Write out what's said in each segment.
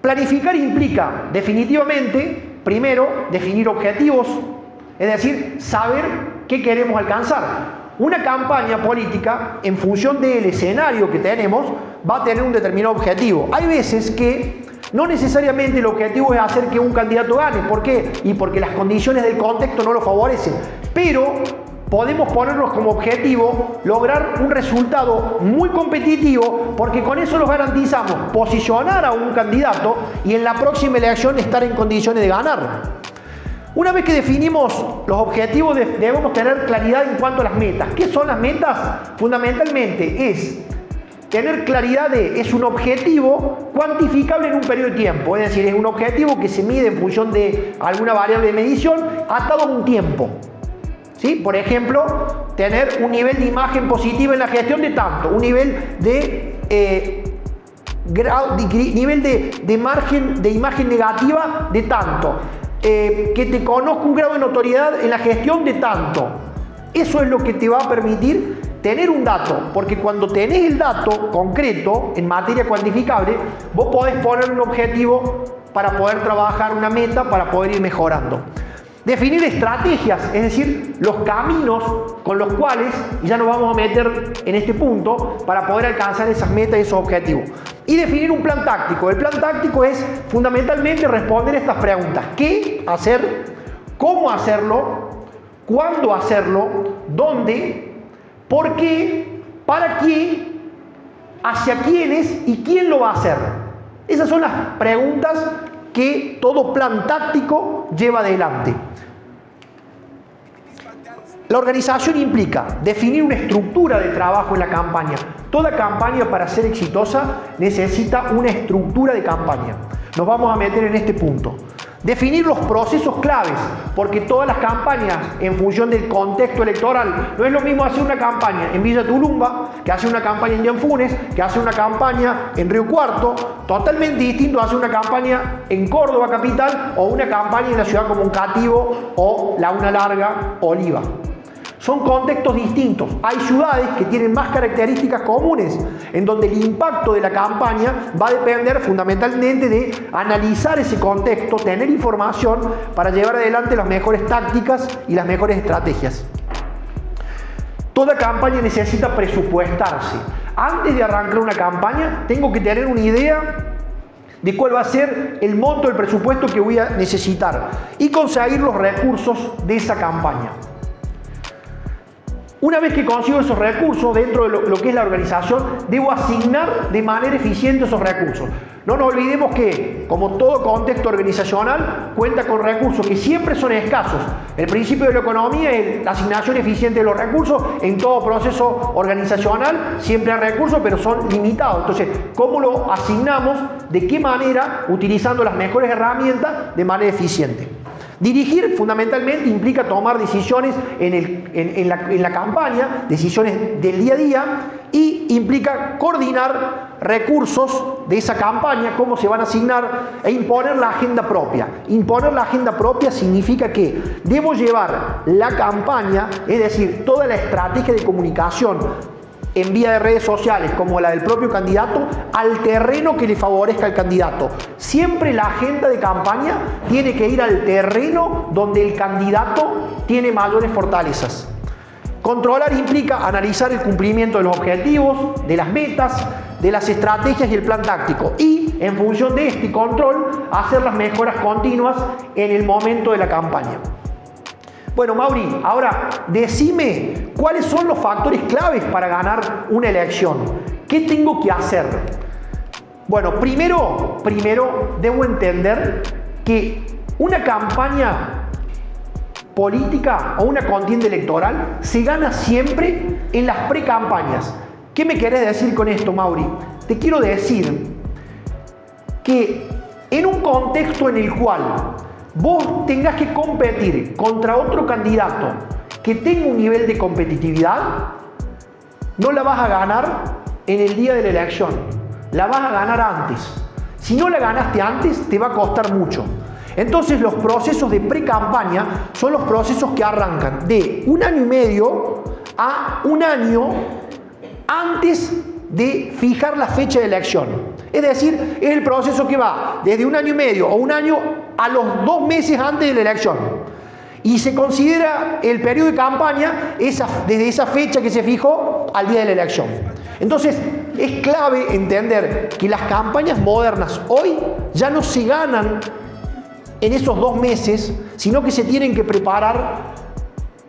Planificar implica, definitivamente, primero, definir objetivos, es decir, saber qué queremos alcanzar. Una campaña política, en función del escenario que tenemos, va a tener un determinado objetivo. Hay veces que no necesariamente el objetivo es hacer que un candidato gane. ¿Por qué? Y porque las condiciones del contexto no lo favorecen. Pero podemos ponernos como objetivo lograr un resultado muy competitivo, porque con eso nos garantizamos posicionar a un candidato y en la próxima elección estar en condiciones de ganar. Una vez que definimos los objetivos, debemos tener claridad en cuanto a las metas. ¿Qué son las metas? Fundamentalmente es tener claridad es un objetivo cuantificable en un periodo de tiempo. Es decir, es un objetivo que se mide en función de alguna variable de medición atado a un tiempo. ¿Sí? Por ejemplo, tener un nivel de imagen positiva en la gestión de tanto, un nivel de margen de imagen negativa de tanto. Que te conozca un grado de notoriedad en la gestión de tanto. Eso es lo que te va a permitir tener un dato, porque cuando tenés el dato concreto en materia cuantificable, vos podés poner un objetivo para poder trabajar una meta, para poder ir mejorando. Definir estrategias, es decir, los caminos con los cuales, y ya nos vamos a meter en este punto, para poder alcanzar esas metas y esos objetivos. Y definir un plan táctico. El plan táctico es fundamentalmente responder estas preguntas. ¿Qué hacer? ¿Cómo hacerlo? ¿Cuándo hacerlo? ¿Dónde? ¿Por qué? ¿Para qué? ¿Hacia quiénes? ¿Y quién lo va a hacer? Esas son las preguntas que todo plan táctico lleva adelante. La organización implica definir una estructura de trabajo en la campaña. Toda campaña, para ser exitosa, necesita una estructura de campaña. Nos vamos a meter en este punto. Definir los procesos claves, porque todas las campañas, en función del contexto electoral, no es lo mismo hacer una campaña en Villa Tulumba, que hacer una campaña en Llanfunes, que hacer una campaña en Río Cuarto, totalmente distinto a hacer una campaña en Córdoba capital o una campaña en la ciudad como Cativo o Laguna Larga o Oliva. Son contextos distintos. Hay ciudades que tienen más características comunes, en donde el impacto de la campaña va a depender fundamentalmente de analizar ese contexto, tener información para llevar adelante las mejores tácticas y las mejores estrategias. Toda campaña necesita presupuestarse. Antes de arrancar una campaña, tengo que tener una idea de cuál va a ser el monto del presupuesto que voy a necesitar y conseguir los recursos de esa campaña. Una vez que consigo esos recursos dentro de lo que es la organización, debo asignar de manera eficiente esos recursos. No nos olvidemos que, como todo contexto organizacional, cuenta con recursos que siempre son escasos. El principio de la economía es la asignación eficiente de los recursos. En todo proceso organizacional siempre hay recursos, pero son limitados. Entonces, ¿cómo lo asignamos? ¿De qué manera? Utilizando las mejores herramientas de manera eficiente. Dirigir fundamentalmente implica tomar decisiones en la campaña, decisiones del día a día, y implica coordinar recursos de esa campaña, cómo se van a asignar, e imponer la agenda propia. Imponer la agenda propia significa que debo llevar la campaña, es decir, toda la estrategia de comunicación en vía de redes sociales como la del propio candidato, al terreno que le favorezca al candidato. Siempre la agenda de campaña tiene que ir al terreno donde el candidato tiene mayores fortalezas. Controlar implica analizar el cumplimiento de los objetivos, de las metas, de las estrategias y el plan táctico, y en función de este control hacer las mejoras continuas en el momento de la campaña. Bueno, Mauri, ahora decime cuáles son los factores claves para ganar una elección. ¿Qué tengo que hacer? Bueno, primero debo entender que una campaña política o una contienda electoral se gana siempre en las precampañas. ¿Qué me querés decir con esto, Mauri? Te quiero decir que en un contexto en el cual vos tengas que competir contra otro candidato que tenga un nivel de competitividad, no la vas a ganar en el día de la elección, la vas a ganar antes. Si no la ganaste antes, te va a costar mucho. Entonces, los procesos de pre-campaña son los procesos que arrancan de 1 año y medio a 1 año antes de fijar la fecha de elección. Es decir, es el proceso que va desde 1 año y medio o 1 año a los 2 meses antes de la elección. Y se considera el periodo de campaña desde esa fecha que se fijó al día de la elección. Entonces, es clave entender que las campañas modernas hoy ya no se ganan en esos 2 meses, sino que se tienen que preparar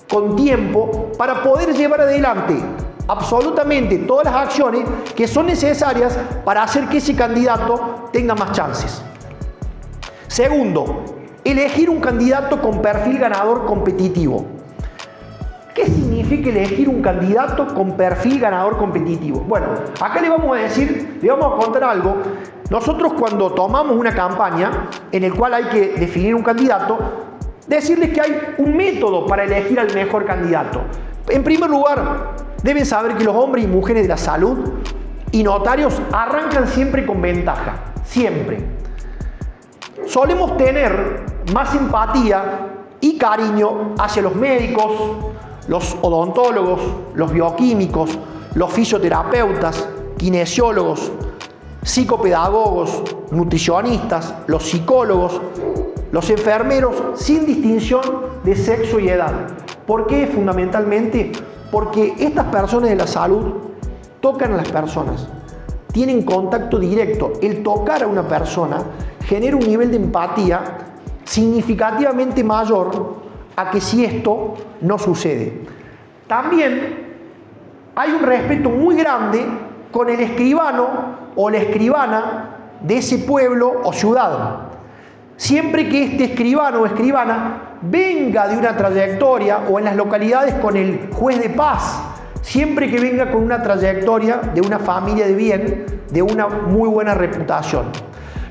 con tiempo para poder llevar adelante absolutamente todas las acciones que son necesarias para hacer que ese candidato tenga más chances. Segundo, elegir un candidato con perfil ganador competitivo. ¿Qué significa elegir un candidato con perfil ganador competitivo? Bueno, acá le vamos a contar algo. Nosotros cuando tomamos una campaña en el cual hay que definir un candidato, decirles que hay un método para elegir al mejor candidato. En primer lugar, deben saber que los hombres y mujeres de la salud y notarios arrancan siempre con ventaja, siempre. Solemos tener más empatía y cariño hacia los médicos, los odontólogos, los bioquímicos, los fisioterapeutas, kinesiólogos, psicopedagogos, nutricionistas, los psicólogos, los enfermeros, sin distinción de sexo y edad. ¿Por qué? Fundamentalmente porque estas personas de la salud tocan a las personas, tienen contacto directo. El tocar a una persona genera un nivel de empatía significativamente mayor a que si esto no sucede. También hay un respeto muy grande con el escribano o la escribana de ese pueblo o ciudad. Siempre que este escribano o escribana venga de una trayectoria, o en las localidades con el juez de paz, siempre que venga con una trayectoria de una familia de bien, de una muy buena reputación.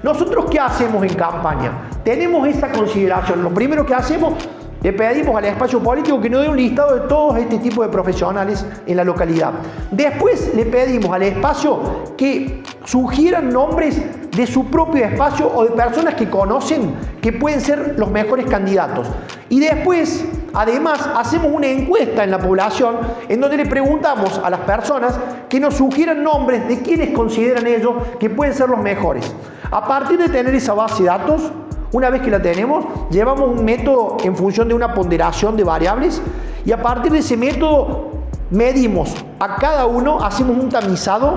¿Nosotros qué hacemos en campaña? Tenemos esa consideración. Lo primero que hacemos, le pedimos al espacio político que nos dé un listado de todos este tipo de profesionales en la localidad. Después le pedimos al espacio que sugieran nombres de su propio espacio o de personas que conocen que pueden ser los mejores candidatos. Y después, además, hacemos una encuesta en la población en donde le preguntamos a las personas que nos sugieran nombres de quienes consideran ellos que pueden ser los mejores. A partir de tener esa base de datos, una vez que la tenemos, llevamos un método en función de una ponderación de variables y a partir de ese método medimos a cada uno, hacemos un tamizado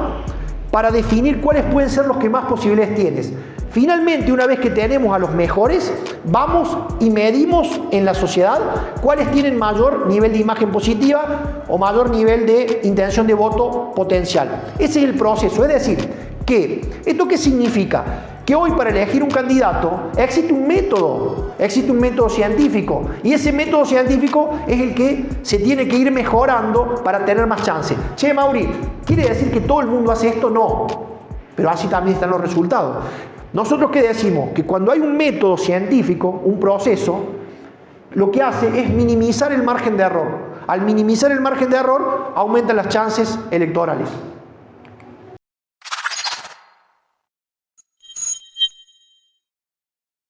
para definir cuáles pueden ser los que más posibilidades tienes. Finalmente, una vez que tenemos a los mejores, vamos y medimos en la sociedad cuáles tienen mayor nivel de imagen positiva o mayor nivel de intención de voto potencial. Ese es el proceso, es decir, que ¿esto qué significa? Que hoy para elegir un candidato existe un método científico, y ese método científico es el que se tiene que ir mejorando para tener más chances. Che, Mauri, ¿quiere decir que todo el mundo hace esto? No, pero así también están los resultados. Nosotros ¿qué decimos? Que cuando hay un método científico, un proceso, lo que hace es minimizar el margen de error. Al minimizar el margen de error, aumentan las chances electorales.